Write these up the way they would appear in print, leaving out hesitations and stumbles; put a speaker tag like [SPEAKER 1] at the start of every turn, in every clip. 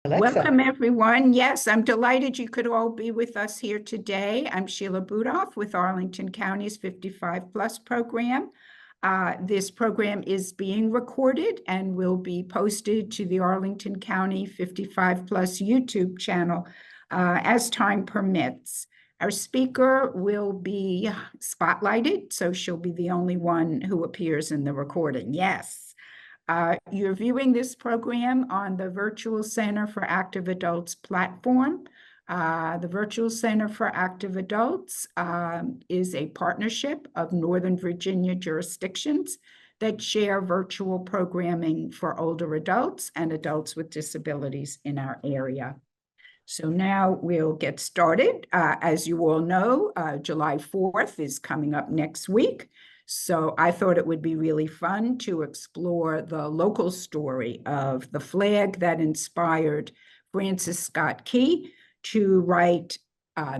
[SPEAKER 1] Alexa.
[SPEAKER 2] Welcome, everyone. Yes, I'm delighted you could all be with us here today. I'm Sheila Budoff with Arlington County's 55 Plus program. This program is being recorded and will be posted to the Arlington County 55 Plus YouTube channel as time permits. Our speaker will be spotlighted, so she'll be the only one who appears in the recording. Yes. You're viewing this program on the Virtual Center for Active Adults platform. The Virtual Center for Active Adults is a partnership of Northern Virginia jurisdictions that share virtual programming for older adults and adults with disabilities in our area. So now we'll get started. As you all know, July 4th is coming up next week. So I thought it would be really fun to explore the local story of the flag that inspired Francis Scott Key to write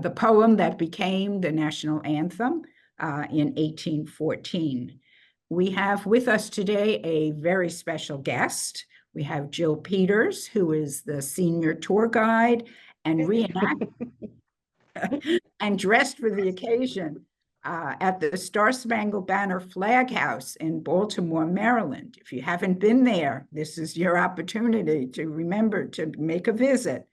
[SPEAKER 2] the poem that became the national anthem in 1814. We have with us today a very special guest. We have Jill Peters, who is the senior tour guide and reenactor and dressed for the occasion at the Star-Spangled Banner Flag House in Baltimore, Maryland. If you haven't been there, this is your opportunity to remember to make a visit.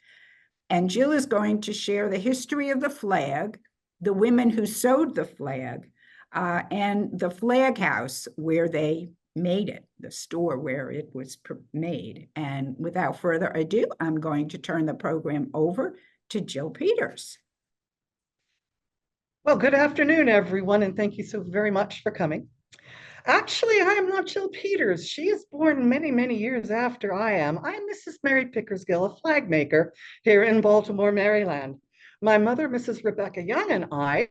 [SPEAKER 2] And Jill is going to share the history of the flag, the women who sewed the flag, and the flag house where they made it, the store where it was made. And without further ado, I'm going to turn the program over to Jill Peters.
[SPEAKER 1] Well, good afternoon, everyone, and thank you so very much for coming. Actually, I am not Jill Peters. She is born many, many years after I am. I am Mrs. Mary Pickersgill, a flag maker here in Baltimore, Maryland. My mother, Mrs. Rebecca Young, and I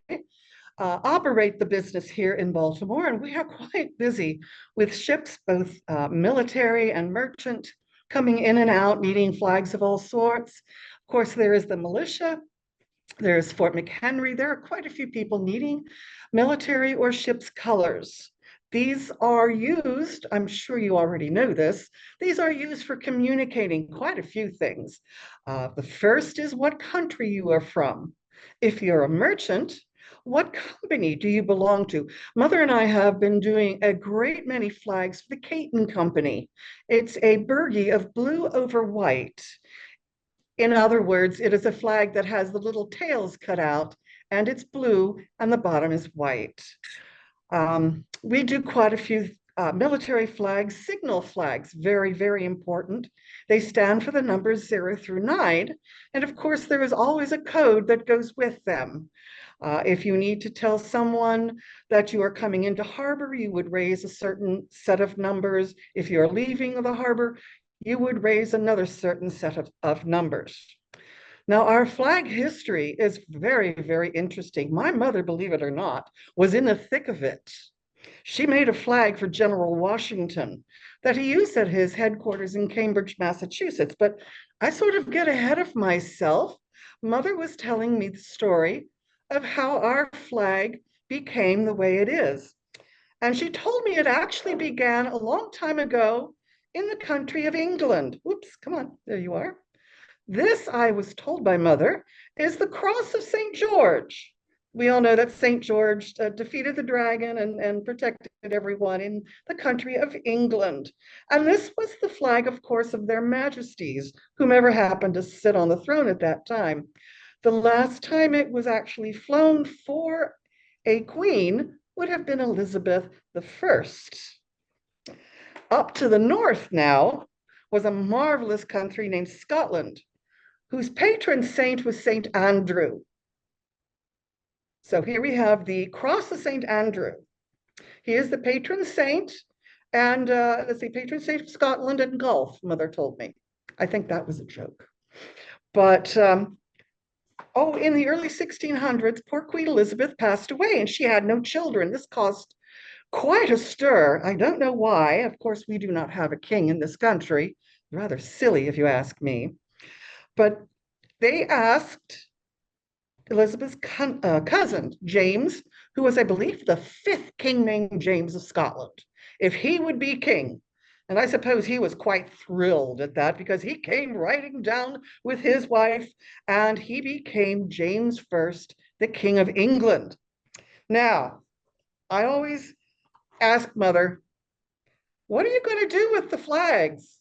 [SPEAKER 1] operate the business here in Baltimore, and we are quite busy with ships, both military and merchant, coming in and out, needing flags of all sorts. Of course, there is the militia. There's Fort McHenry. There are quite a few people needing military or ship's colors. These are used, I'm sure you already know this, these are used for communicating quite a few things. The first is what country you are from. If you're a merchant, what company do you belong to? Mother and I have been doing a great many flags for the Caton Company. It's a burgie of blue over white. In other words, it is a flag that has the little tails cut out, and it's blue and the bottom is white. We do quite a few military flags, signal flags, very, very important. They stand for the numbers 0 through 9. And of course, there is always a code that goes with them. If you need to tell someone that you are coming into harbor, you would raise a certain set of numbers. If you're leaving the harbor, you would raise another certain set of numbers. Now, our flag history is very, very interesting. My mother, believe it or not, was in the thick of it. She made a flag for General Washington that he used at his headquarters in Cambridge, Massachusetts. But I sort of get ahead of myself. Mother was telling me the story of how our flag became the way it is. And she told me it actually began a long time ago in the country of England. Oops, come on, there you are. This, I was told by Mother, is the cross of St. George. We all know that St. George defeated the dragon and protected everyone in the country of England. And this was the flag, of course, of their majesties, whomever happened to sit on the throne at that time. The last time it was actually flown for a queen would have been Elizabeth I. Up to the north now was a marvelous country named Scotland, whose patron saint was St. Andrew. So here we have the cross of St. Andrew. He is the patron saint, and let's see, patron saint of Scotland and Gulf, Mother told me. I think that was a joke. But, in the early 1600s, poor Queen Elizabeth passed away, and she had no children. This caused quite a stir. I don't know why. Of course, we do not have a king in this country. Rather silly, if you ask me. But they asked Elizabeth's cousin, James, who was, I believe, the 5th king named James of Scotland, if he would be king. And I suppose he was quite thrilled at that because he came riding down with his wife and he became James I, the King of England. Now, I always ask Mother, what are you going to do with the flags?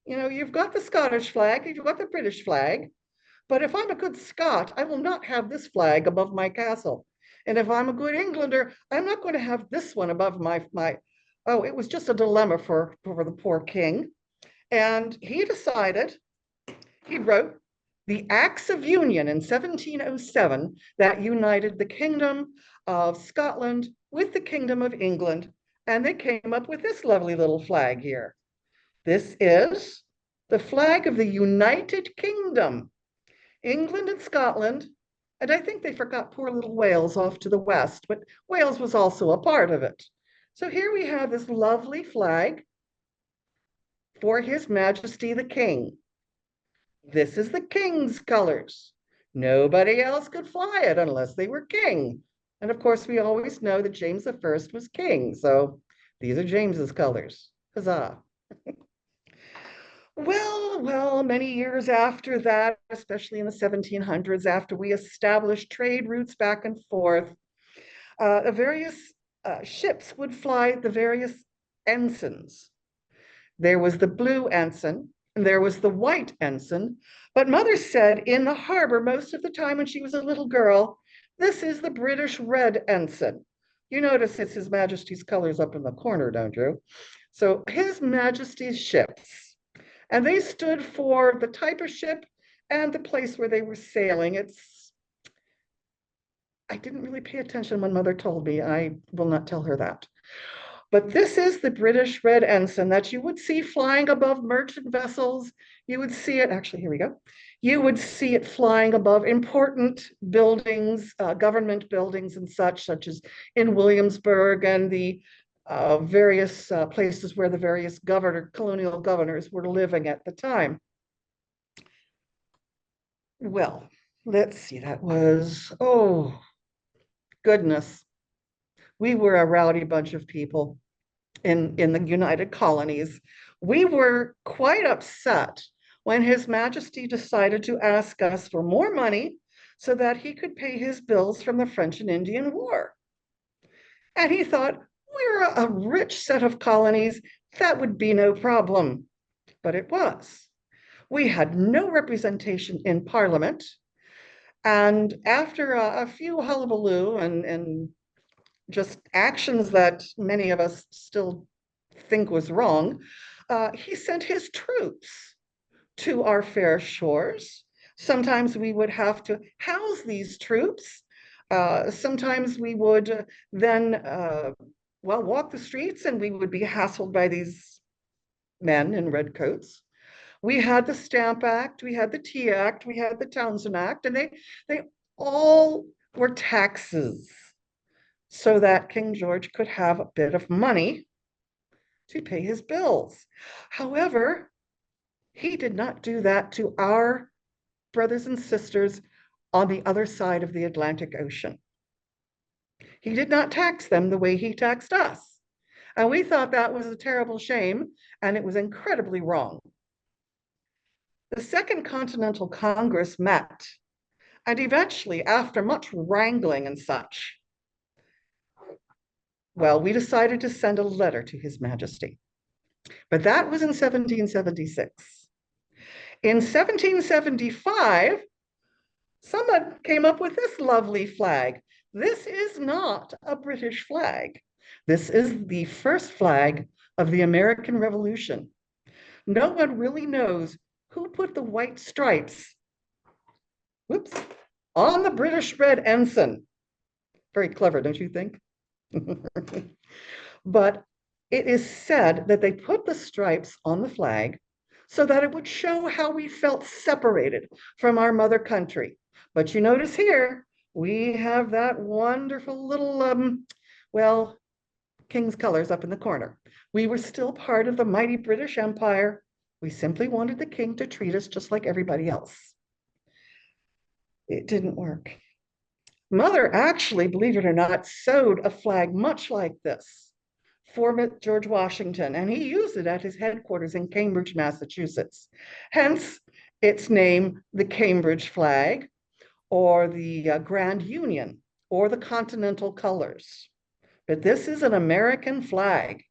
[SPEAKER 1] You know, you've got the Scottish flag, you've got the British flag, but if I'm a good Scot, I will not have this flag above my castle. And if I'm a good Englander, I'm not going to have this one above my. Oh, it was just a dilemma for the poor king. And he decided, he wrote the Acts of Union in 1707 that united the Kingdom of Scotland with the Kingdom of England. And they came up with this lovely little flag here. This is the flag of the United Kingdom, England and Scotland. And I think they forgot poor little Wales off to the west, but Wales was also a part of it. So here we have this lovely flag for His Majesty the King. This is the King's colors. Nobody else could fly it unless they were king. And of course, we always know that James I was king. So these are James's colors. Huzzah. Well, many years after that, especially in the 1700s, after we established trade routes back and forth, the various ships would fly the various ensigns. There was the blue ensign, and there was the white ensign. But Mother said in the harbor most of the time when she was a little girl, this is the British red ensign. You notice it's His Majesty's colors up in the corner, don't you? So His Majesty's ships. And they stood for the type of ship and the place where they were sailing. I didn't really pay attention when Mother told me. I will not tell her that. But this is the British red ensign that you would see flying above merchant vessels. You would see it, actually, here we go. You would see it flying above important buildings, government buildings and such as in Williamsburg and the various places where the various colonial governors were living at the time. Well, let's see, that was, oh, goodness. We were a rowdy bunch of people in the United Colonies. We were quite upset when His Majesty decided to ask us for more money so that he could pay his bills from the French and Indian War. And he thought, we're a rich set of colonies, that would be no problem. But it was. We had no representation in Parliament. And after a few hullabaloo and just actions that many of us still think was wrong, he sent his troops to our fair shores. Sometimes we would have to house these troops. Sometimes we would then, walk the streets and we would be hassled by these men in red coats. We had the Stamp Act, we had the Tea Act, we had the Townsend Act, and they all were taxes so that King George could have a bit of money to pay his bills. However, he did not do that to our brothers and sisters on the other side of the Atlantic Ocean. He did not tax them the way he taxed us. And we thought that was a terrible shame, and it was incredibly wrong. The Second Continental Congress met, and eventually, after much wrangling and such, well, we decided to send a letter to His Majesty. But that was in 1776. In 1775, someone came up with this lovely flag. This is not a British flag. This is the first flag of the American Revolution. No one really knows who put the white stripes, whoops, on the British red ensign. Very clever, don't you think? But it is said that they put the stripes on the flag so that it would show how we felt separated from our mother country. But you notice here, we have that wonderful little, King's colors up in the corner. We were still part of the mighty British Empire. We simply wanted the king to treat us just like everybody else. It didn't work. Mother actually, believe it or not, sewed a flag much like this for George Washington, and he used it at his headquarters in Cambridge, Massachusetts. Hence its name, the Cambridge flag, or the Grand Union, or the Continental colors. But this is an American flag.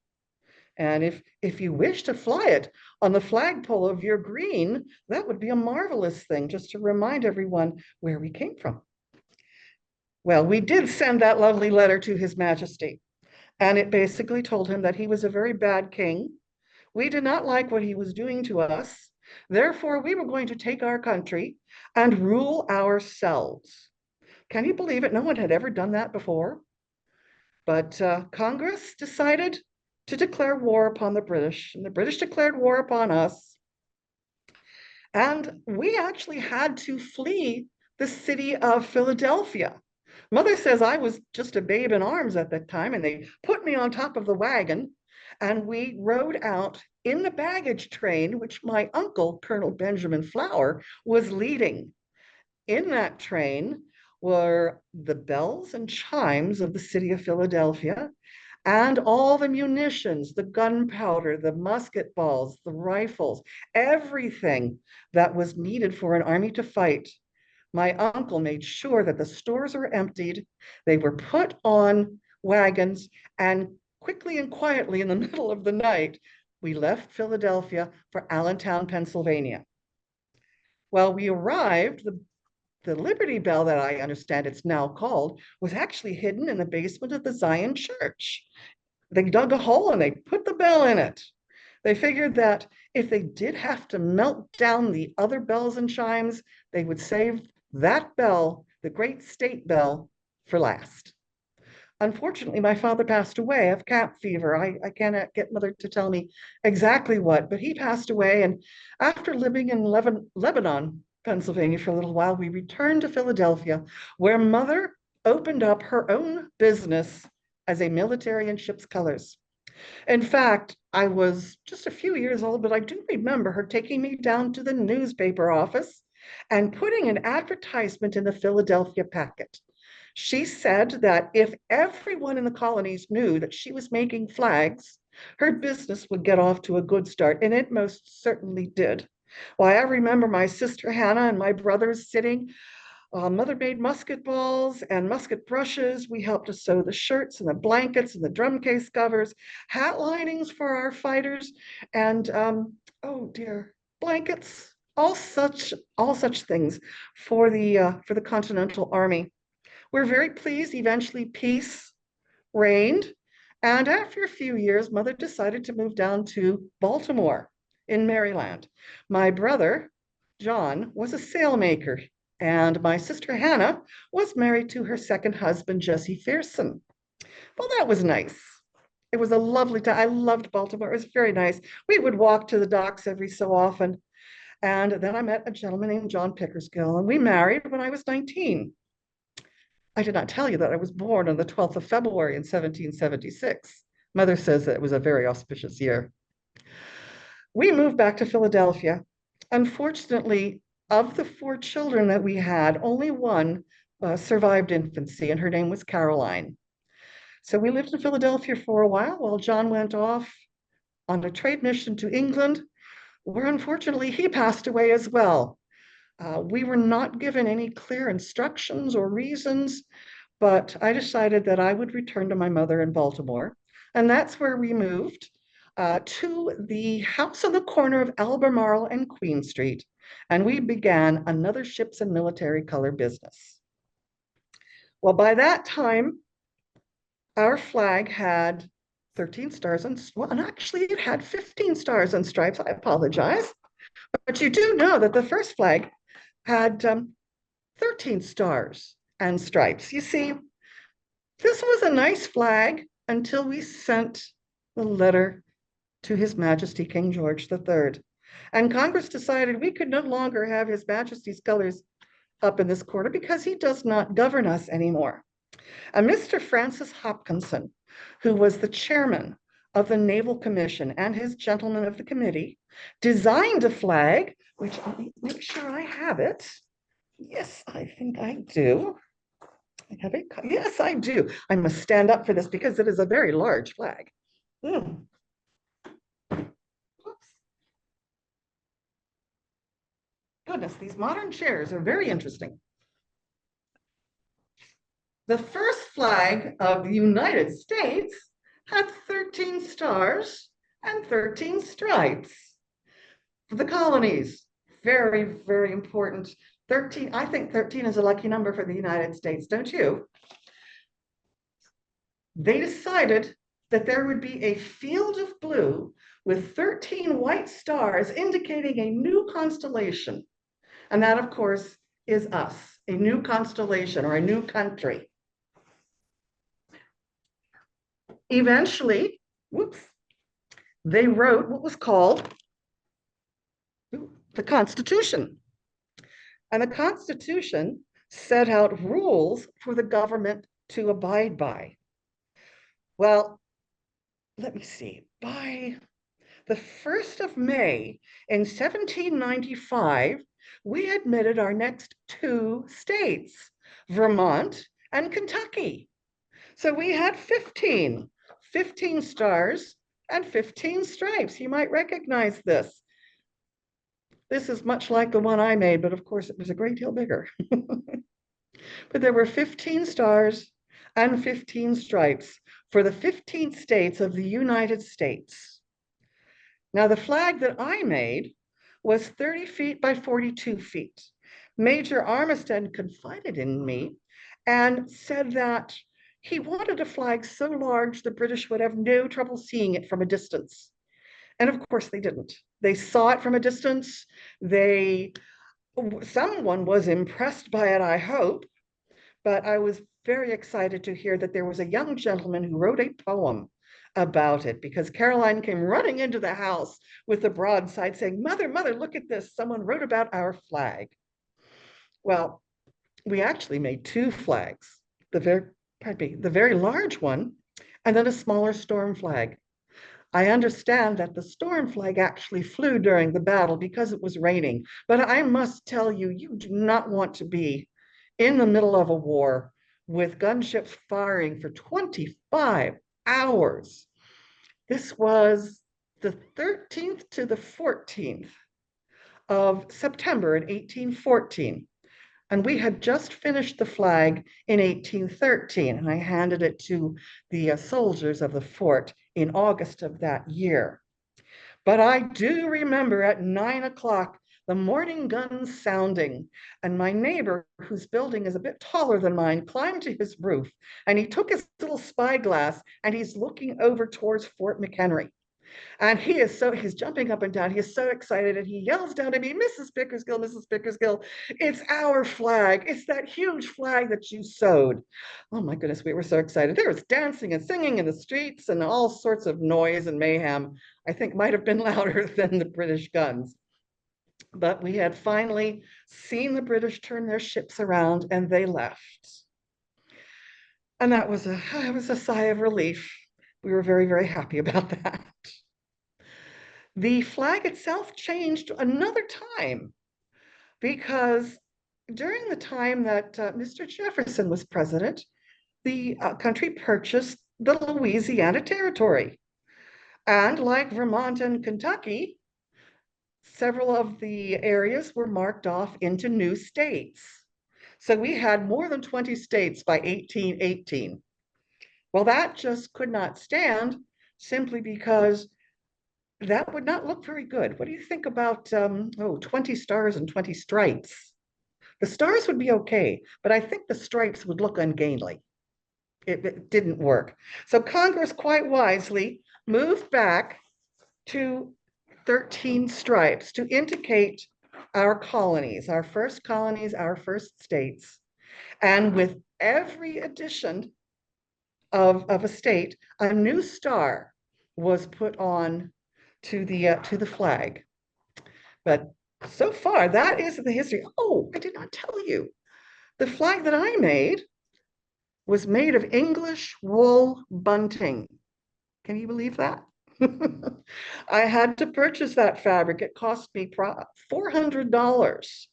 [SPEAKER 1] And if you wish to fly it on the flagpole of your green, that would be a marvelous thing, just to remind everyone where we came from. Well, we did send that lovely letter to His Majesty, and it basically told him that he was a very bad king. We did not like what he was doing to us. Therefore, we were going to take our country and rule ourselves. Can you believe it? No one had ever done that before. But Congress decided to declare war upon the British, and the British declared war upon us. And we actually had to flee the city of Philadelphia. Mother says I was just a babe in arms at that time, and they put me on top of the wagon, and we rode out in the baggage train, which my uncle, Colonel Benjamin Flower, was leading. In that train were the bells and chimes of the city of Philadelphia, and all the munitions, the gunpowder, the musket balls, the rifles, everything that was needed for an army to fight. My uncle made sure that the stores were emptied, they were put on wagons, and quickly and quietly in the middle of the night, we left Philadelphia for Allentown, Pennsylvania. Well, we arrived, the Liberty Bell, that I understand it's now called, was actually hidden in the basement of the Zion Church. They dug a hole and they put the bell in it. They figured that if they did have to melt down the other bells and chimes, they would save that bell, the great state bell, for last. Unfortunately, my father passed away of camp fever. I cannot get mother to tell me exactly what, but he passed away. And after living in Lebanon, Pennsylvania for a little while, we returned to Philadelphia, where mother opened up her own business as a military in ship's colors. In fact, I was just a few years old, but I do remember her taking me down to the newspaper office and putting an advertisement in the Philadelphia Packet. She said that if everyone in the colonies knew that she was making flags, her business would get off to a good start, and it most certainly did. Why, I remember my sister Hannah and my brothers sitting. Mother made musket balls and musket brushes. We helped to sew the shirts and the blankets and the drum case covers, hat linings for our fighters, and oh dear, blankets, all such things for the Continental Army. We're very pleased. Eventually, peace reigned, and after a few years, Mother decided to move down to Baltimore in Maryland. My brother, John, was a sailmaker, and my sister Hannah was married to her second husband, Jesse Fearson. Well, that was nice. It was a lovely time. I loved Baltimore. It was very nice. We would walk to the docks every so often. And then I met a gentleman named John Pickersgill, and we married when I was 19. I did not tell you that I was born on the 12th of February in 1776. Mother says that it was a very auspicious year. We moved back to Philadelphia. Unfortunately, of the four children that we had, only one survived infancy, and her name was Caroline. So we lived in Philadelphia for a while John went off on a trade mission to England, where unfortunately he passed away as well. We were not given any clear instructions or reasons, but I decided that I would return to my mother in Baltimore. And that's where we moved to the house on the corner of Albemarle and Queen Street. And we began another ships and military color business. Well, by that time, our flag had 13 stars and, well, and actually it had 15 stars and stripes. I apologize. But you do know that the first flag had 13 stars and stripes. You see, this was a nice flag until we sent the letter to His Majesty King George III. And Congress decided we could no longer have His Majesty's colors up in this quarter because he does not govern us anymore. And Mr. Francis Hopkinson, who was the chairman of the Naval Commission and his gentlemen of the committee, designed a flag, which let me make sure I have it. Yes, I think I do. I have it. Yes, I do. I must stand up for this because it is a very large flag. Mm. Oops. Goodness, these modern chairs are very interesting. The first flag of the United States had 13 stars and 13 stripes. For the colonies, very, very important. 13, I think 13 is a lucky number for the United States, don't you? They decided that there would be a field of blue with 13 white stars indicating a new constellation. And that, of course, is us, a new constellation or a new country. Eventually, whoops, they wrote what was called the Constitution. And the Constitution set out rules for the government to abide by. Well, let me see, by the 1st of May in 1795, we admitted our next two states, Vermont and Kentucky. So we had 15 stars and 15 stripes. You might recognize this. This is much like the one I made, but of course it was a great deal bigger. But there were 15 stars and 15 stripes for the 15 states of the United States. Now, the flag that I made was 30 feet by 42 feet. Major Armistead confided in me and said that he wanted a flag so large the British would have no trouble seeing it from a distance. And of course they didn't. They saw it from a distance. Someone was impressed by it, I hope, but I was very excited to hear that there was a young gentleman who wrote a poem about it because Caroline came running into the house with a broadside saying, "Mother, mother, look at this. Someone wrote about our flag." Well, we actually made two flags, the very large one, and then a smaller storm flag. I understand that the storm flag actually flew during the battle because it was raining, but I must tell you, you do not want to be in the middle of a war with gunships firing for 25 hours. This was the 13th to the 14th of September in 1814. And we had just finished the flag in 1813, and I handed it to the soldiers of the fort in August of that year. But I do remember at 9 o'clock, the morning guns sounding, and my neighbor, whose building is a bit taller than mine, climbed to his roof, and he took his little spyglass, and he's looking over towards Fort McHenry. And he's jumping up and down. He's so excited, and he yells down to me, "Mrs. Pickersgill, Mrs. Pickersgill, it's our flag. It's that huge flag that you sewed." Oh my goodness, we were so excited. There was dancing and singing in the streets and all sorts of noise and mayhem. I think might have been louder than the British guns. But we had finally seen the British turn their ships around and they left. And that was a sigh of relief. We were very, very happy about that. The flag itself changed another time because during the time that Mr. Jefferson was president, the country purchased the Louisiana Territory. And like Vermont and Kentucky, several of the areas were marked off into new states. So we had more than 20 states by 1818. Well, that just could not stand simply because that would not look very good. What do you think about 20 stars and 20 stripes? The stars would be okay, but I think the stripes would look ungainly. It didn't work. So Congress quite wisely moved back to 13 stripes to indicate our colonies, our first states. And with every addition of a state, a new star was put on to the flag. But so far, that is the history. Oh, I did not tell you. The flag that I made was made of English wool bunting. Can you believe that? I had to purchase that fabric. It cost me $400,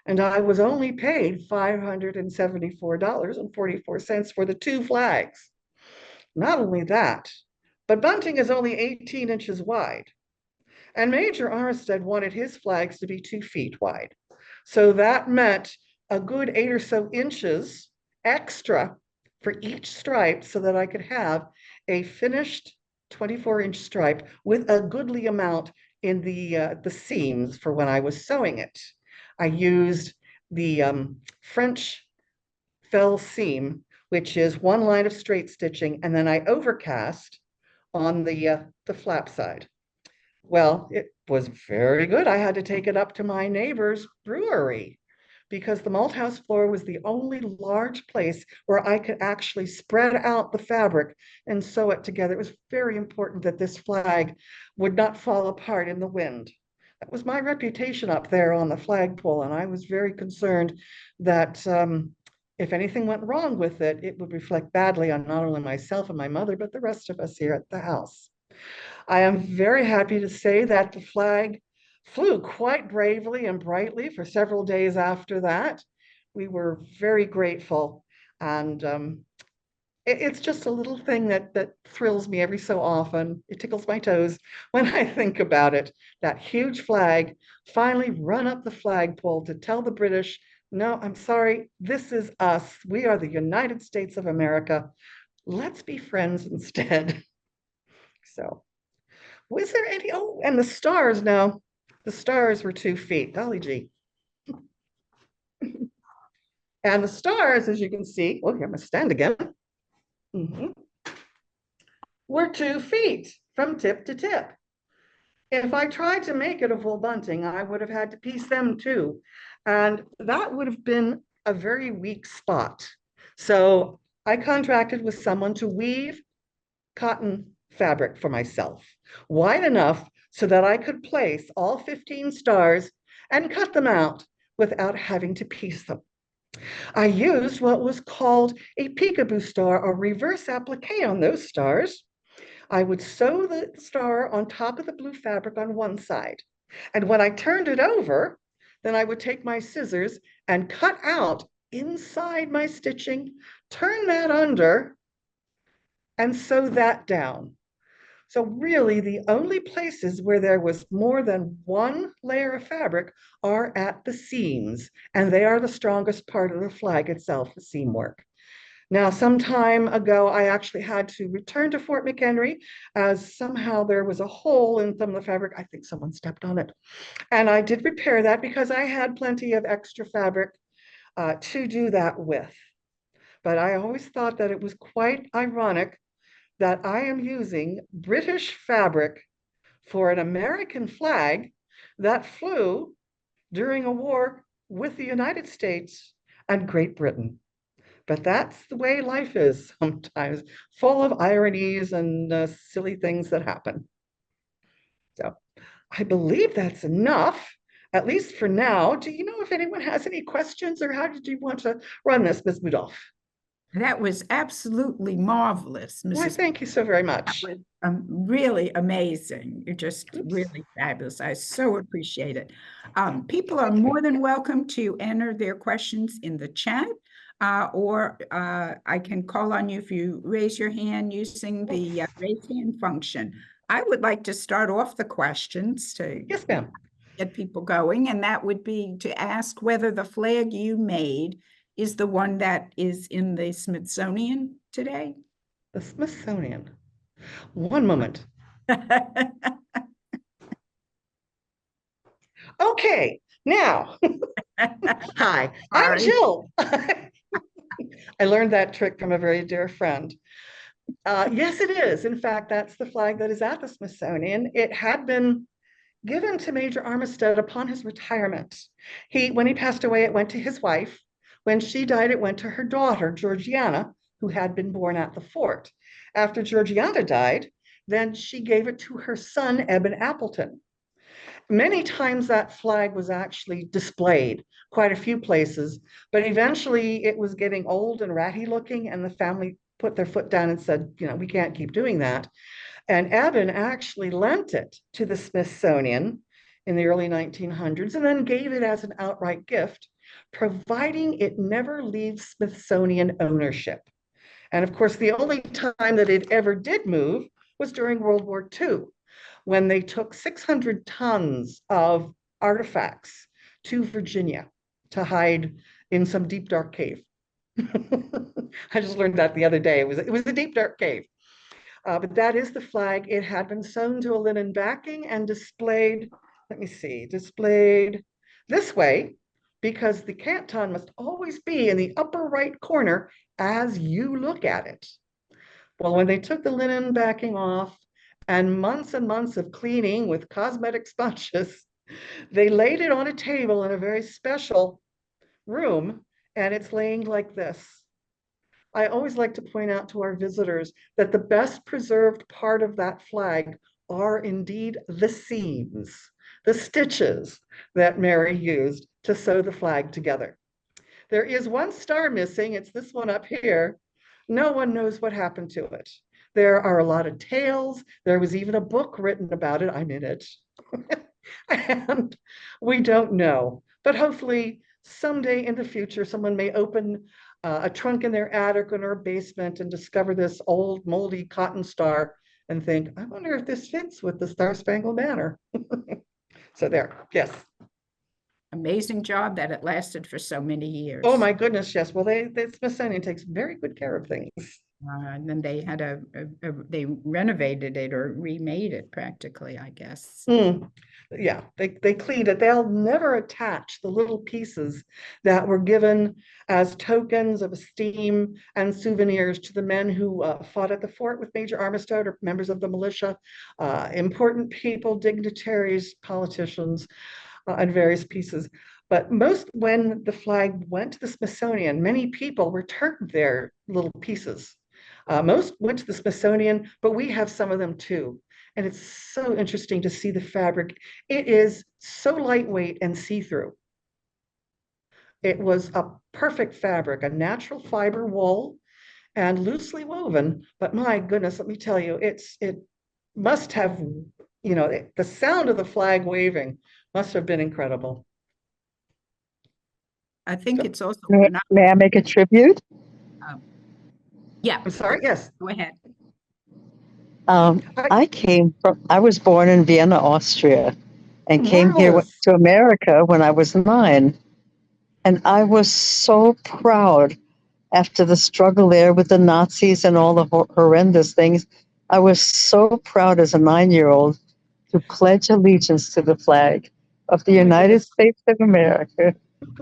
[SPEAKER 1] and I was only paid $574.44 for the two flags. Not only that, but bunting is only 18 inches wide. And Major Armistead wanted his flags to be 2 feet wide. So that meant a good 8 or so inches extra for each stripe so that I could have a finished 24-inch stripe with a goodly amount in the seams for when I was sewing it. I used the French fell seam, which is one line of straight stitching, and then I overcast on the flap side. Well, it was very good. I had to take it up to my neighbor's brewery because the malt house floor was the only large place where I could actually spread out the fabric and sew it together. It was very important that this flag would not fall apart in the wind. That was my reputation up there on the flagpole, and I was very concerned that if anything went wrong with it, it would reflect badly on not only myself and my mother, but the rest of us here at the house. I am very happy to say that the flag flew quite bravely and brightly for several days after that. We were very grateful. And it's just a little thing that thrills me every so often. It tickles my toes when I think about it. That huge flag finally run up the flagpole to tell the British, no, I'm sorry, this is us. We are the United States of America. Let's be friends instead. So. Was there any, oh, and the stars now, the stars were 2 feet, golly gee. And the stars, as you can see, oh, here, I'm gonna stand again, were 2 feet from tip to tip. If I tried to make it a full bunting, I would have had to piece them too. And that would have been a very weak spot. So I contracted with someone to weave cotton fabric for myself, wide enough so that I could place all 15 stars and cut them out without having to piece them. I used what was called a peekaboo star or reverse applique on those stars. I would sew the star on top of the blue fabric on one side. And when I turned it over, then I would take my scissors and cut out inside my stitching, turn that under, and sew that down. So really the only places where there was more than one layer of fabric are at the seams, and they are the strongest part of the flag itself, the seam work. Now, some time ago, I actually had to return to Fort McHenry as somehow there was a hole in some of the fabric. I think someone stepped on it. And I did repair that because I had plenty of extra fabric to do that with. But I always thought that it was quite ironic that I am using British fabric for an American flag that flew during a war with the United States and Great Britain. But that's the way life is sometimes, full of ironies and silly things that happen. So I believe that's enough, at least for now. Do you know if anyone has any questions, or how did you want to run this, Ms. Budolf?
[SPEAKER 2] That was absolutely marvelous,
[SPEAKER 1] Why,
[SPEAKER 2] Mrs.
[SPEAKER 1] thank you so very
[SPEAKER 2] That
[SPEAKER 1] much.
[SPEAKER 2] was really amazing. You're just
[SPEAKER 1] Oops.
[SPEAKER 2] really fabulous. I so appreciate it. People are more than welcome to enter their questions in the chat, or I can call on you if you raise your hand using the raise hand function. I would like to start off the questions to
[SPEAKER 1] Yes, ma'am.
[SPEAKER 2] get people going, and that would be to ask whether the flag you made is the one that is in the Smithsonian today.
[SPEAKER 1] The Smithsonian. One moment. Okay, now, hi, I'm Jill. I learned that trick from a very dear friend. Yes, it is. In fact, that's the flag that is at the Smithsonian. It had been given to Major Armistead upon his retirement. When he passed away, it went to his wife. When she died, it went to her daughter, Georgiana, who had been born at the fort. After Georgiana died, then she gave it to her son, Eben Appleton. Many times that flag was actually displayed, quite a few places, but eventually it was getting old and ratty looking, and the family put their foot down and said, we can't keep doing that. And Eben actually lent it to the Smithsonian in the early 1900s and then gave it as an outright gift, providing it never leaves Smithsonian ownership. And of course, the only time that it ever did move was during World War II, when they took 600 tons of artifacts to Virginia to hide in some deep, dark cave. I just learned that the other day. It was a deep, dark cave. But that is the flag. It had been sewn to a linen backing and displayed, let me see, displayed this way, because the canton must always be in the upper right corner as you look at it. Well, when they took the linen backing off and months of cleaning with cosmetic sponges, they laid it on a table in a very special room, and it's laying like this. I always like to point out to our visitors that the best preserved part of that flag are indeed the seams, the stitches that Mary used to sew the flag together. There is one star missing. It's this one up here. No one knows what happened to it. There are a lot of tales. There was even a book written about it. I'm in it. And we don't know. But hopefully someday in the future, someone may open a trunk in their attic or basement and discover this old moldy cotton star and think, I wonder if this fits with the Star-Spangled Banner. So there, yes.
[SPEAKER 2] Amazing job that it lasted for so many years.
[SPEAKER 1] Oh my goodness, yes. Well, the Smithsonian takes very good care of things.
[SPEAKER 2] And then they had they renovated it or remade it practically, I guess.
[SPEAKER 1] Yeah, they cleaned it. They'll never attach the little pieces that were given as tokens of esteem and souvenirs to the men who fought at the fort with Major Armistead or members of the militia, important people, dignitaries, politicians, and various pieces. But most, when the flag went to the Smithsonian, many people returned their little pieces. Most went to the Smithsonian, but we have some of them too. And it's so interesting to see the fabric. It is so lightweight and see-through. It was a perfect fabric, a natural fiber wool and loosely woven. But my goodness, let me tell you, it must have, the sound of the flag waving must have been incredible.
[SPEAKER 2] I think it's also.
[SPEAKER 3] May I make a tribute?
[SPEAKER 2] Yeah.
[SPEAKER 1] I'm sorry, yes.
[SPEAKER 2] Go ahead.
[SPEAKER 3] I was born in Vienna, Austria, and came here to America when I was 9. And I was so proud after the struggle there with the Nazis and all the horrendous things. I was so proud as a 9-year-old to pledge allegiance to the flag of the United States of America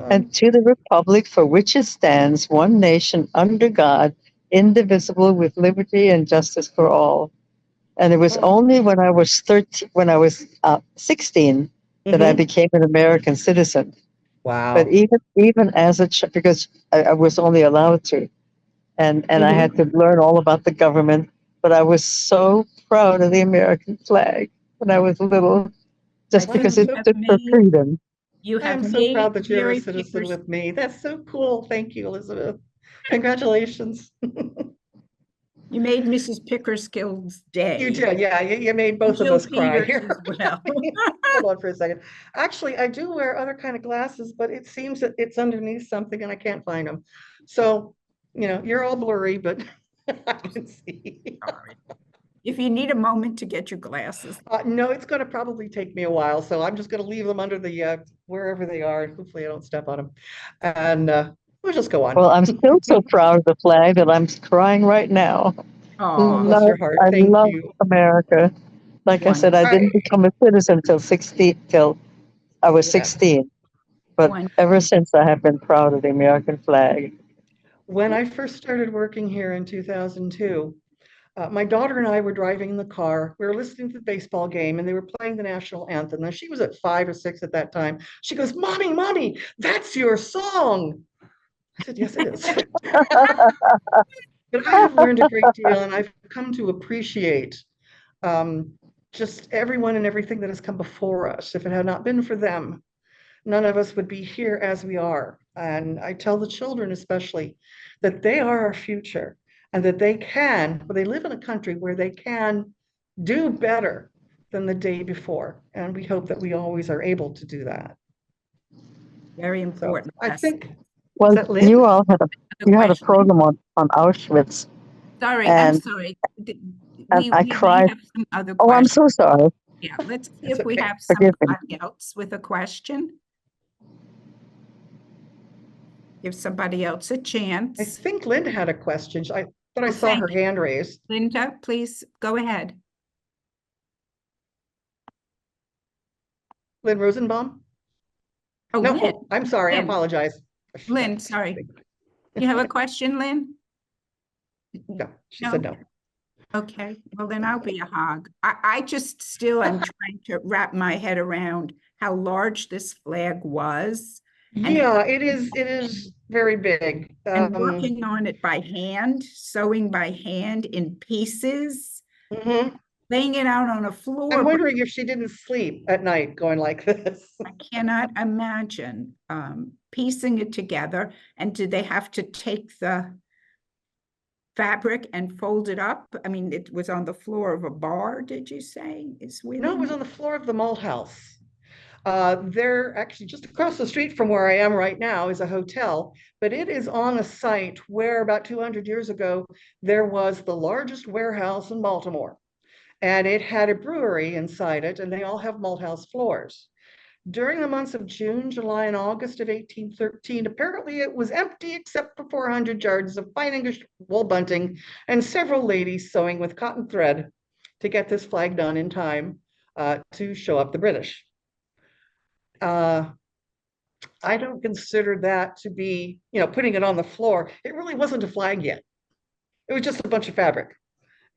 [SPEAKER 3] and to the republic for which it stands, one nation under God, indivisible, with liberty and justice for all. And it was only when I was 16 that I became an American citizen.
[SPEAKER 1] Wow!
[SPEAKER 3] But even as because I was only allowed to, and I had to learn all about the government. But I was so proud of the American flag when I was little, just because it stood for freedom.
[SPEAKER 1] I'm so proud that you're a citizen with me. That's so cool. Thank you, Elizabeth. Congratulations.
[SPEAKER 2] You made Mrs. Pickersgill's day.
[SPEAKER 1] You did, yeah. You made both of us cry here.
[SPEAKER 2] Well.
[SPEAKER 1] Hold on for a second. Actually, I do wear other kind of glasses, but it seems that it's underneath something and I can't find them. So, you're all blurry, but I can see.
[SPEAKER 2] If you need a moment to get your glasses.
[SPEAKER 1] No, it's going to probably take me a while. So I'm just going to leave them under the, wherever they are. And hopefully I don't step on them. And we'll just go on.
[SPEAKER 3] Well, I'm still so proud of the flag that I'm crying right now.
[SPEAKER 1] Oh, bless your heart.
[SPEAKER 3] I
[SPEAKER 1] Thank
[SPEAKER 3] love
[SPEAKER 1] you.
[SPEAKER 3] America. Like I said, I didn't become a citizen till I was 16. But ever since, I have been proud of the American flag.
[SPEAKER 1] When I first started working here in 2002, my daughter and I were driving in the car. We were listening to the baseball game and they were playing the national anthem. Now she was at 5 or 6 at that time. She goes, Mommy, that's your song. I said, yes, it is. But I have learned a great deal and I've come to appreciate just everyone and everything that has come before us. If it had not been for them, none of us would be here as we are. And I tell the children especially that they are our future and that they live in a country where they can do better than the day before. And we hope that we always are able to do that.
[SPEAKER 2] Very important.
[SPEAKER 1] So I think.
[SPEAKER 3] Well, you all had a program on Auschwitz.
[SPEAKER 2] Sorry, I'm sorry.
[SPEAKER 3] And I
[SPEAKER 2] we may
[SPEAKER 3] cried.
[SPEAKER 2] have some other
[SPEAKER 3] Oh, I'm
[SPEAKER 2] questions.
[SPEAKER 3] so sorry.
[SPEAKER 2] Yeah, let's see
[SPEAKER 1] It's
[SPEAKER 2] if we
[SPEAKER 1] okay.
[SPEAKER 2] have
[SPEAKER 3] Forgive me.
[SPEAKER 2] somebody else with a question. Give somebody else a
[SPEAKER 1] I
[SPEAKER 2] chance.
[SPEAKER 1] think Linda had a question. I thought I
[SPEAKER 2] Oh,
[SPEAKER 1] saw her
[SPEAKER 2] thank you.
[SPEAKER 1] hand raised.
[SPEAKER 2] Linda, please go ahead.
[SPEAKER 1] Lynn Rosenbaum?
[SPEAKER 2] Oh,
[SPEAKER 1] No,
[SPEAKER 2] Lynn,
[SPEAKER 1] oh, I'm sorry. I
[SPEAKER 2] Lynn,
[SPEAKER 1] apologize.
[SPEAKER 2] Lynn, sorry. You have a question, Lynn?
[SPEAKER 1] No, she
[SPEAKER 2] No?
[SPEAKER 1] said no.
[SPEAKER 2] Okay, well then I'll be a hog. I just still am trying to wrap my head around how large this flag was and
[SPEAKER 1] Yeah, it is very big.
[SPEAKER 2] working on it by hand, sewing by hand in pieces,
[SPEAKER 1] Mhm.
[SPEAKER 2] laying it out on a floor.
[SPEAKER 1] I'm
[SPEAKER 2] But
[SPEAKER 1] wondering if she didn't sleep at night going like this.
[SPEAKER 2] I cannot imagine piecing it together. And did they have to take the fabric and fold it up? I mean, it was on the floor of a bar, did you say? Is where
[SPEAKER 1] No,
[SPEAKER 2] they
[SPEAKER 1] it was
[SPEAKER 2] made-
[SPEAKER 1] on the floor of the malt house. They're actually just across the street from where I am right now is a hotel, but it is on a site where about 200 years ago, there was the largest warehouse in Baltimore. And it had a brewery inside it, and they all have malt house floors. During the months of June, July, and August of 1813, apparently it was empty except for 400 yards of fine English wool bunting and several ladies sewing with cotton thread to get this flag done in time to show up the British. I don't consider that to be, putting it on the floor. It really wasn't a flag yet. It was just a bunch of fabric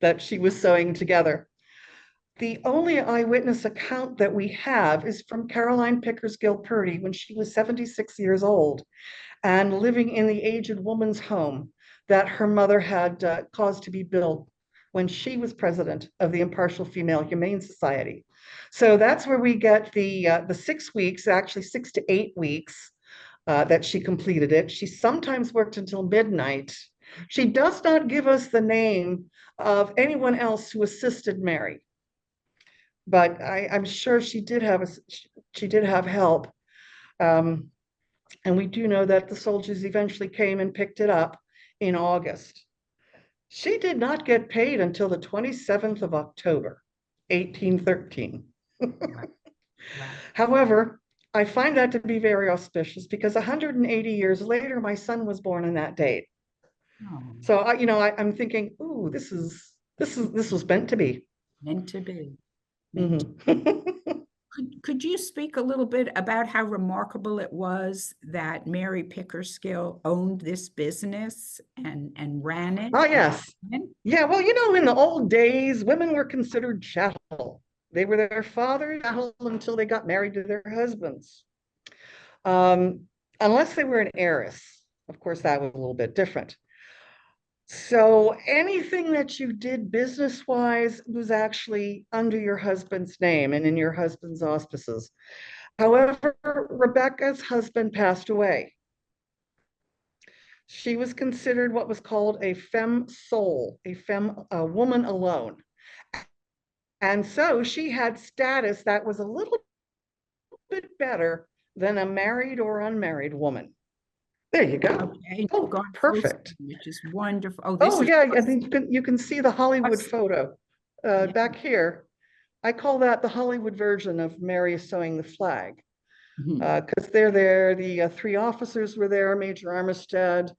[SPEAKER 1] that she was sewing together. The only eyewitness account that we have is from Caroline Pickersgill Purdy when she was 76 years old and living in the aged woman's home that her mother had caused to be built when she was president of the Impartial Female Humane Society. So that's where we get the 6 weeks, actually 6 to 8 weeks that she completed it. She sometimes worked until midnight. She does not give us the name of anyone else who assisted Mary, but I'm sure she did have help. And we do know that the soldiers eventually came and picked it up in August. She did not get paid until the 27th of October, 1813.
[SPEAKER 2] Wow.
[SPEAKER 1] However, I find that to be very auspicious because 180 years later, my son was born on that date.
[SPEAKER 2] Oh,
[SPEAKER 1] So I'm thinking, ooh, this was meant to be.
[SPEAKER 2] meant to be.
[SPEAKER 1] Mhm.
[SPEAKER 2] Could you speak a little bit about how remarkable it was that Mary Pickersgill owned this business and ran it?
[SPEAKER 1] Oh, yes. Yeah, well, in the old days, women were considered chattel. They were their father's chattel until they got married to their husbands. Unless they were an heiress. Of course, that was a little bit different. So anything that you did business-wise was actually under your husband's name and in your husband's auspices. However, Rebecca's husband passed away. She was considered what was called a femme sole, a woman alone. And so she had status that was a little bit better than a married or unmarried woman. There you go.
[SPEAKER 2] Okay,
[SPEAKER 1] Oh,
[SPEAKER 2] gone
[SPEAKER 1] perfect.
[SPEAKER 2] which is wonderful. Oh,
[SPEAKER 1] Oh, yeah, and then you can see the Hollywood
[SPEAKER 2] What's-
[SPEAKER 1] photo
[SPEAKER 2] Yeah.
[SPEAKER 1] back here. I call that the Hollywood version of Mary sewing the flag. Because they're there, the 3 officers were there, Major Armistead,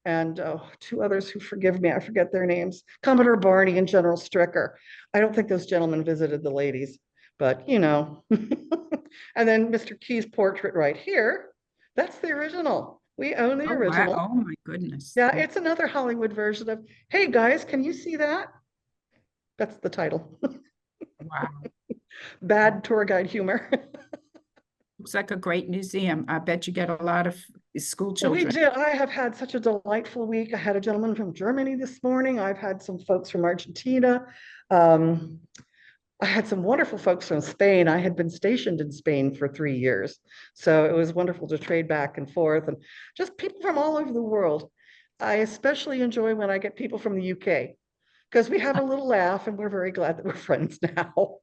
[SPEAKER 1] and 2 others who, forgive me, I forget their names, Commodore Barney and General Stricker. I don't think those gentlemen visited the ladies, but And then Mr. Key's portrait right here, that's the original. We own the original.
[SPEAKER 2] Wow. Oh my goodness.
[SPEAKER 1] Yeah, it's another Hollywood version of, hey guys, can you see that? That's the title.
[SPEAKER 2] Wow.
[SPEAKER 1] Bad tour guide humor.
[SPEAKER 2] Looks like a great museum. I bet you get a lot of school
[SPEAKER 1] We
[SPEAKER 2] children.
[SPEAKER 1] did. I have had such a delightful week. I had a gentleman from Germany this morning. I've had some folks from Argentina. I had some wonderful folks from Spain. I had been stationed in Spain for 3 years. So it was wonderful to trade back and forth and just people from all over the world. I especially enjoy when I get people from the UK because we have a little laugh and we're very glad that we're friends now.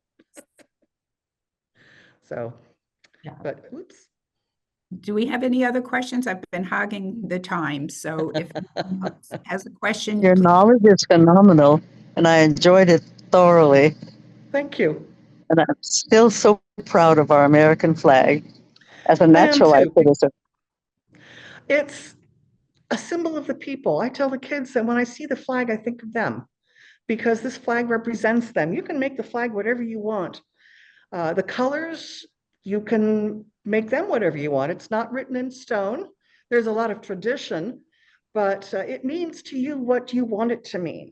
[SPEAKER 1] So,
[SPEAKER 2] Yeah.
[SPEAKER 1] but oops.
[SPEAKER 2] Do we have any other questions? I've been hogging the time. So if anyone else has a question,
[SPEAKER 3] Your
[SPEAKER 2] please.
[SPEAKER 3] knowledge is phenomenal, and I enjoyed it thoroughly.
[SPEAKER 1] Thank you.
[SPEAKER 3] And I'm still so proud of our American flag as a
[SPEAKER 1] I am
[SPEAKER 3] naturalized
[SPEAKER 1] too.
[SPEAKER 3] citizen.
[SPEAKER 1] It's a symbol of the people. I tell the kids that when I see the flag, I think of them because this flag represents them. You can make the flag whatever you want. The colors, you can make them whatever you want. It's not written in stone. There's a lot of tradition, but it means to you what you want it to mean.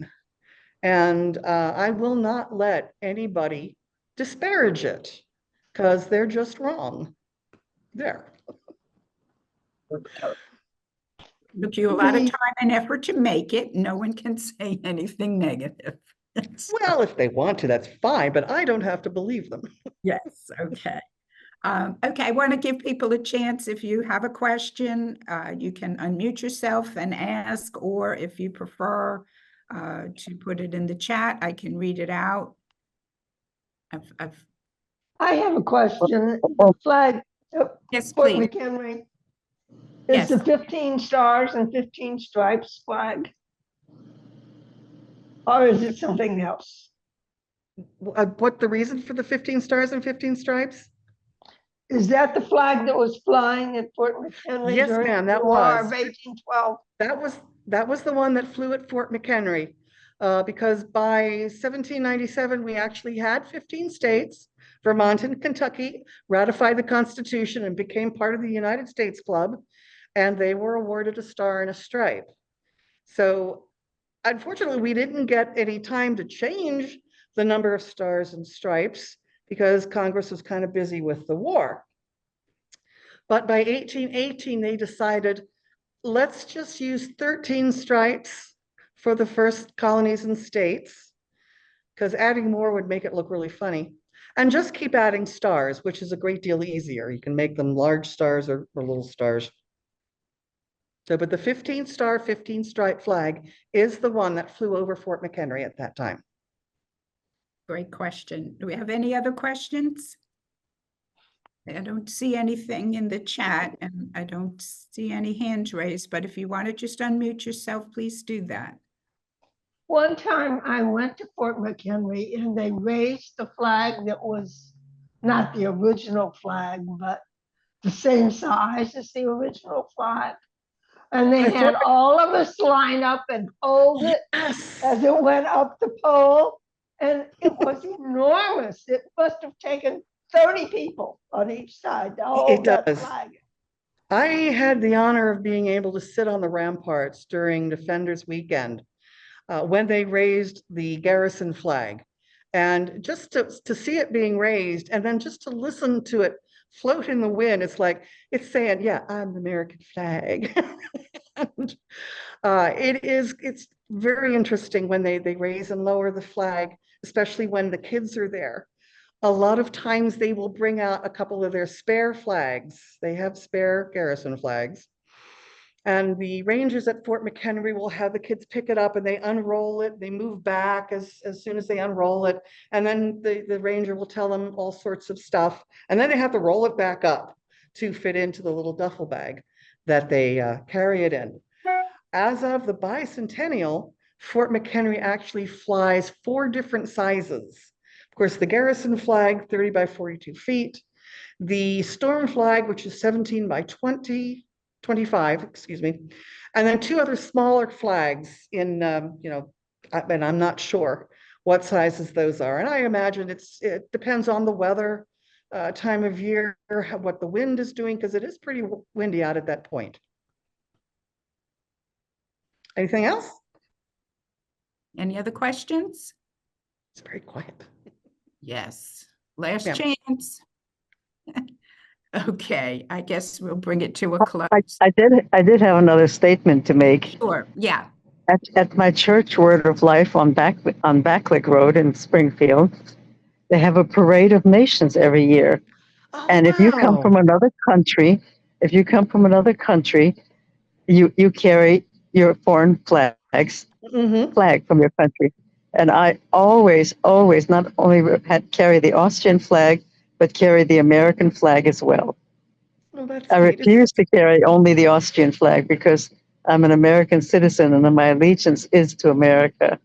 [SPEAKER 1] And I will not let anybody disparage it because they're just wrong. There.
[SPEAKER 2] Took you a lot of time and effort to make it. No one can say anything negative.
[SPEAKER 1] Well, if they want to, that's fine, but I don't have to believe them.
[SPEAKER 2] Yes, okay. Okay, I want to give people a chance. If you have a question, you can unmute yourself and ask, or if you prefer to put it in the chat, I can read it out.
[SPEAKER 4] I have a question. The flag of
[SPEAKER 2] Yes,
[SPEAKER 4] Fort
[SPEAKER 2] please.
[SPEAKER 4] McHenry
[SPEAKER 2] Yes.
[SPEAKER 4] is the 15 stars and 15 stripes flag? Or is it something else?
[SPEAKER 1] What the reason for the 15 stars and 15 stripes?
[SPEAKER 4] Is that the flag that was flying at Fort McHenry
[SPEAKER 1] Yes,
[SPEAKER 4] during
[SPEAKER 1] ma'am,
[SPEAKER 4] the
[SPEAKER 1] that
[SPEAKER 4] War
[SPEAKER 1] was.
[SPEAKER 4] of 1812?
[SPEAKER 1] That was the one that flew at Fort McHenry. Because by 1797, we actually had 15 states. Vermont and Kentucky ratified the Constitution and became part of the United States Club, and they were awarded a star and a stripe. So unfortunately, we didn't get any time to change the number of stars and stripes because Congress was kind of busy with the war. But by 1818, they decided, let's just use 13 stripes for the first colonies and states, because adding more would make it look really funny. And just keep adding stars, which is a great deal easier. You can make them large stars or little stars. So, but the 15 star, 15 stripe flag is the one that flew over Fort McHenry at that time.
[SPEAKER 2] Great question. Do we have any other questions? I don't see anything in the chat and I don't see any hands raised, but if you want to just unmute yourself, please do that.
[SPEAKER 4] One time I went to Fort McHenry and they raised the flag that was not the original flag, but the same size as the original flag. And they had all of us line up and hold it as it went up the pole. And it was enormous. It must have taken 30 people on each side to hold that flag.
[SPEAKER 1] I had the honor of being able to sit on the ramparts during Defenders Weekend when they raised the garrison flag. And just to see it being raised and then just to listen to it float in the wind, it's saying, yeah, I'm the American flag. And, it's very interesting when they raise and lower the flag, especially when the kids are there. A lot of times they will bring out a couple of their spare flags. They have spare garrison flags. And the rangers at Fort McHenry will have the kids pick it up and they unroll it. They move back as soon as they unroll it. And then the ranger will tell them all sorts of stuff. And then they have to roll it back up to fit into the little duffel bag that they carry it in. As of the bicentennial, Fort McHenry actually flies 4 different sizes. Of course, the garrison flag, 30 by 42 feet. The storm flag, which is 17 by 25, excuse me. And then 2 other smaller flags in, and I'm not sure what sizes those are. And I imagine it depends on the weather, time of year, what the wind is doing, because it is pretty windy out at that point. Anything else?
[SPEAKER 2] Any other questions?
[SPEAKER 1] It's very quiet.
[SPEAKER 2] Yes. Last chance. Okay, I guess we'll bring it to a close.
[SPEAKER 3] I did have another statement to make.
[SPEAKER 2] Sure, yeah.
[SPEAKER 3] At my church, Word of Life on Backlick Road in Springfield, they have a parade of nations every year.
[SPEAKER 1] Oh,
[SPEAKER 3] and if you come from another country, you carry your foreign flag from your country. And I always not only carry the Austrian flag, but carry the American flag as well. I refuse to carry only the Austrian flag because I'm an American citizen and my allegiance is to America.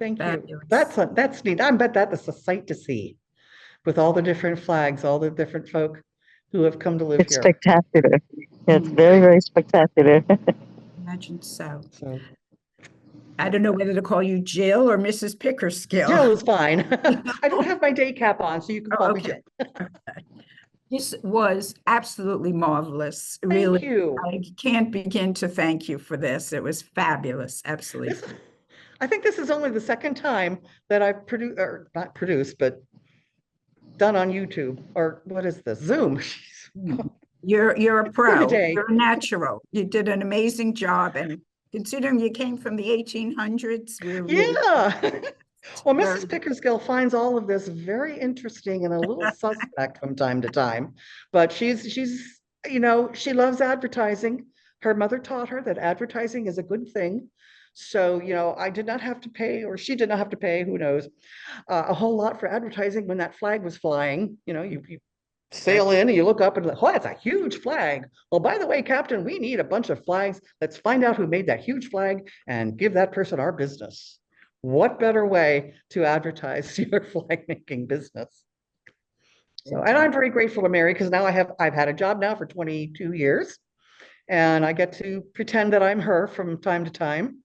[SPEAKER 1] Thank you.
[SPEAKER 2] Fabulous.
[SPEAKER 1] That's neat. I bet that's a sight to see with all the different flags, all the different folk who have come to live
[SPEAKER 3] It's
[SPEAKER 1] here.
[SPEAKER 3] spectacular. It's
[SPEAKER 2] Mm.
[SPEAKER 3] very, very spectacular.
[SPEAKER 2] Imagine so.
[SPEAKER 1] So
[SPEAKER 2] I don't know whether to call you Jill or Mrs. Pickersgill.
[SPEAKER 1] Jill is fine. I don't have my day cap on, so you can
[SPEAKER 2] Oh,
[SPEAKER 1] call me
[SPEAKER 2] okay.
[SPEAKER 1] Jill.
[SPEAKER 2] Okay. This was absolutely marvelous.
[SPEAKER 1] Thank
[SPEAKER 2] Really,
[SPEAKER 1] you.
[SPEAKER 2] I can't begin to thank you for this. It was fabulous. Absolutely.
[SPEAKER 1] I think this is only the second time that I've produced, or not produced, but done on YouTube, or what is this? Zoom.
[SPEAKER 2] You're a
[SPEAKER 1] It's been a
[SPEAKER 2] pro.
[SPEAKER 1] day.
[SPEAKER 2] You're a natural. You did an amazing job, and considering you came from the 1800s, we're really
[SPEAKER 1] Yeah. Well,
[SPEAKER 2] very
[SPEAKER 1] Mrs. Pickersgill finds all of this very interesting and a little suspect from time to time, but she's she loves advertising. Her mother taught her that advertising is a good thing. So, I did not have to pay, or she did not have to pay, who knows, a whole lot for advertising when that flag was flying. You sail in and you look up and like, oh, that's a huge flag. Well, by the way, Captain, we need a bunch of flags. Let's find out who made that huge flag and give that person our business. What better way to advertise your flag making business? So, and I'm very grateful to Mary because now I've had a job now for 22 years, and I get to pretend that I'm her from time to time.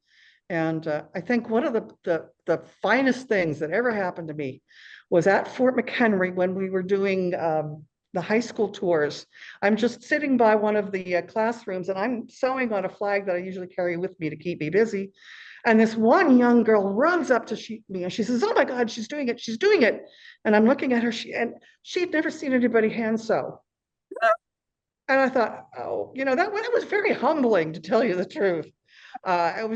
[SPEAKER 1] And I think one of the finest things that ever happened to me was at Fort McHenry when we were doing the high school tours. I'm just sitting by one of the classrooms and I'm sewing on a flag that I usually carry with me to keep me busy. And this one young girl runs up to me and she says, "Oh my God, she's doing it. She's doing it." And I'm looking at her, and she'd never seen anybody hand sew. And I thought, oh, that was very humbling, to tell you the truth. I'm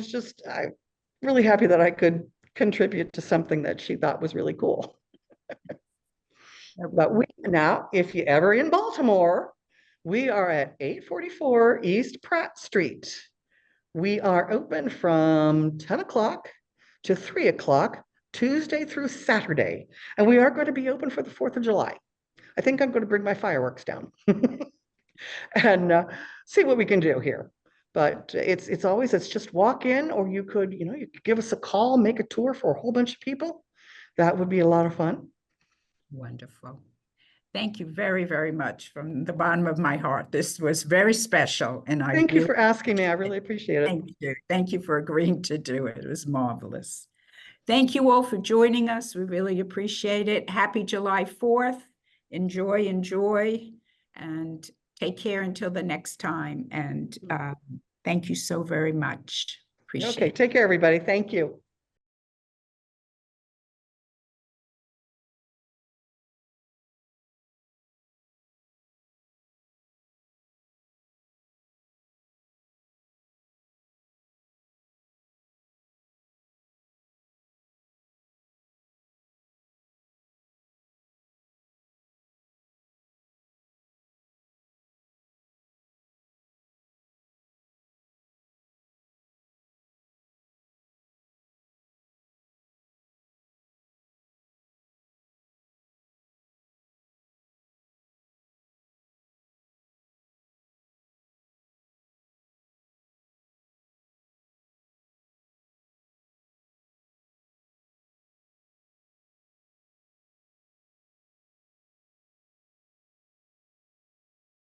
[SPEAKER 1] really happy that I could contribute to something that she thought was really cool. But now, if you're ever in Baltimore, we are at 844 East Pratt Street. We are open from 10 o'clock to 3 o'clock, Tuesday through Saturday. And we are going to be open for the 4th of July. I think I'm going to bring my fireworks down and see what we can do here. But it's just walk in, or you could give us a call, make a tour for a whole bunch of people. That would be a lot of fun.
[SPEAKER 2] wonderful. Thank you very, very much from the bottom of my heart. This was very special, and I
[SPEAKER 1] Thank you for asking me. I really appreciate it.
[SPEAKER 2] thank you. Thank you for agreeing to do it. It was marvelous. Thank you all for joining us. We really appreciate it. Happy July 4th. Enjoy, and take care until the next time. And thank you so very much. Appreciate it.
[SPEAKER 1] Okay, take care, everybody. Thank you.